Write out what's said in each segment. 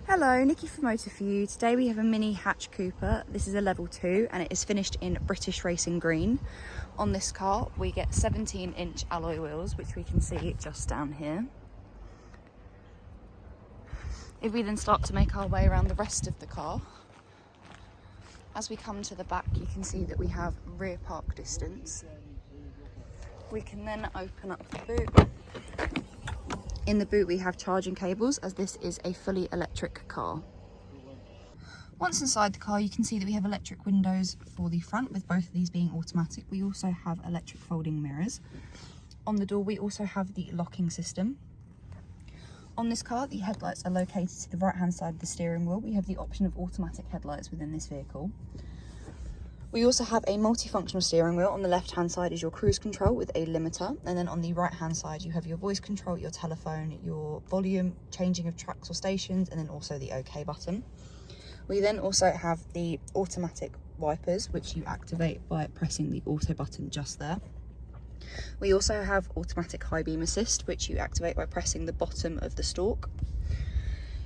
Hello, Nikki from Motor For You. Today we have a mini hatch Cooper. This is a level 2 and it is finished in British Racing Green. On this car we get 17-inch alloy wheels, which we can see just down here. If we then start to make our way around the rest of the car, as we come to the back you can see that we have rear park distance. We can then open up the boot. In the boot we have charging cables, as this is a fully electric car. Once inside the car you can see that we have electric windows for the front, with both of these being automatic. We also have electric folding mirrors. On the door we also have the locking system. On this car the headlights are located to the right hand side of the steering wheel. We have the option of automatic headlights within this vehicle. We also have a multifunctional steering wheel. On the left hand side is your cruise control with a limiter, and then on the right hand side you have your voice control, your telephone, your volume, changing of tracks or stations, and then also the OK button. We then also have the automatic wipers, which you activate by pressing the auto button just there. We also have automatic high beam assist, which you activate by pressing the bottom of the stalk.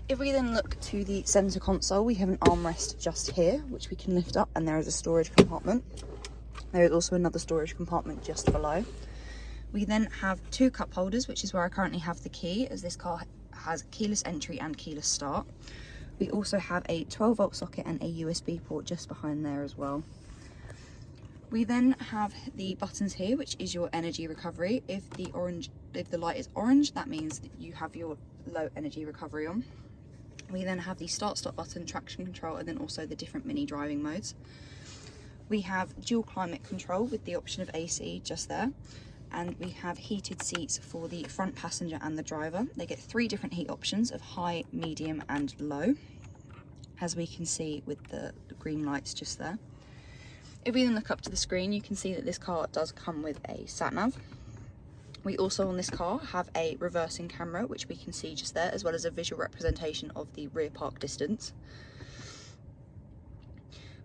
If we then look to the centre console, we have an armrest just here, which we can lift up, and there is a storage compartment. There is also another storage compartment just below. We then have two cup holders, which is where I currently have the key, as this car has keyless entry and keyless start. We also have a 12-volt socket and a USB port just behind there as well. We then have the buttons here, which is your energy recovery. If the light is orange, that means that you have your low energy recovery on. We then have the start-stop button, traction control, and then also the different mini driving modes. We have dual climate control with the option of AC just there. And we have heated seats for the front passenger and the driver. They get 3 different heat options of high, medium, and low, as we can see with the green lights just there. If we then look up to the screen, you can see that this car does come with a sat-nav. We also on this car have a reversing camera, which we can see just there, as well as a visual representation of the rear park distance.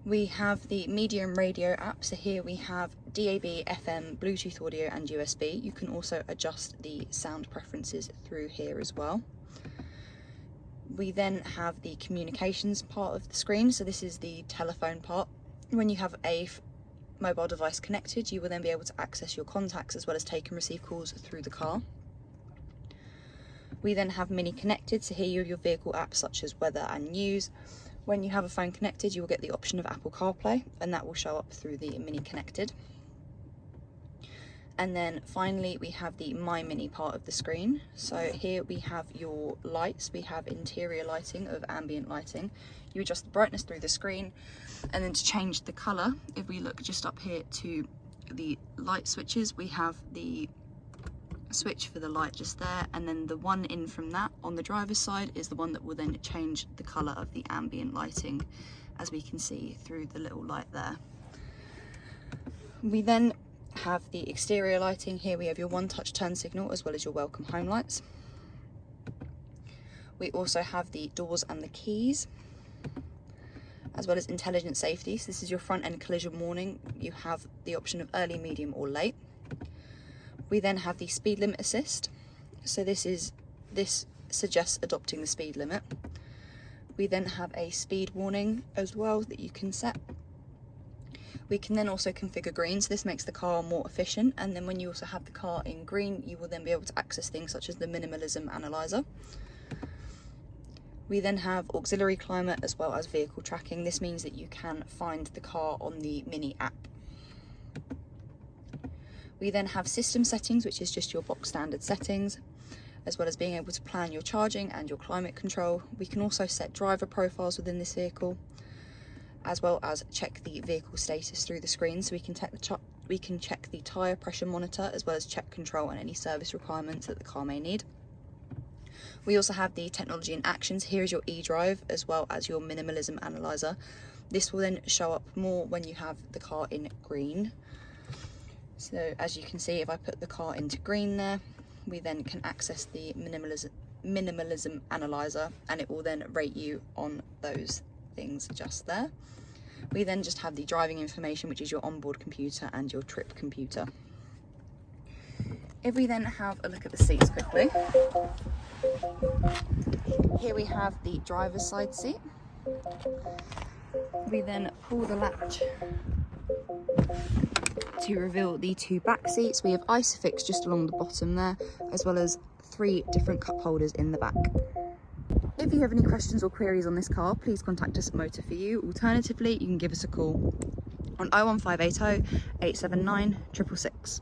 We have the medium radio app, so here we have DAB, FM, Bluetooth audio and USB. You can also adjust the sound preferences through here as well. We then have the communications part of the screen, so this is the telephone part. When you have a mobile device connected, you will then be able to access your contacts as well as take and receive calls through the car. We then have Mini Connected, so here you have your vehicle apps such as weather and news. When you have a phone connected, you will get the option of Apple CarPlay, and that will show up through the Mini Connected. And then finally we have the My Mini part of the screen. So here we have your lights. We have interior lighting of ambient lighting. You adjust the brightness through the screen, and then to change the colour, if we look just up here to the light switches, we have the switch for the light just there, and then the one in from that on the driver's side is the one that will then change the colour of the ambient lighting, as we can see through the little light there. We then have the exterior lighting. Here we have your one-touch turn signal as well as your welcome home lights. We also have the doors and the keys, as well as intelligent safety. So this is your front end collision warning. You have the option of early, medium or late. We then have the speed limit assist. So this suggests adopting the speed limit. We then have a speed warning as well that you can set. We can then also configure green, so this makes the car more efficient, and then when you also have the car in green, you will then be able to access things such as the minimalism analyzer. We then have auxiliary climate as well as vehicle tracking. This means that you can find the car on the Mini app. We then have system settings, which is just your box standard settings, as well as being able to plan your charging and your climate control. We can also set driver profiles within this vehicle, as well as check the vehicle status through the screen. So we can check the tyre pressure monitor, as well as check control and any service requirements that the car may need. We also have the technology in actions. Here is your eDrive as well as your minimalism analyzer. This will then show up more when you have the car in green. So as you can see, if I put the car into green there, we then can access the minimalism analyzer, and it will then rate you on those things just there. We then just have the driving information, which is your onboard computer and your trip computer. If we then have a look at the seats quickly, Here we have the driver's side seat. We then pull the latch to reveal the 2 back seats. We have Isofix just along the bottom there, as well as 3 different cup holders in the back. If you have any questions or queries on this car, please contact us at Motor For You. Alternatively, you can give us a call on 01580 879 666.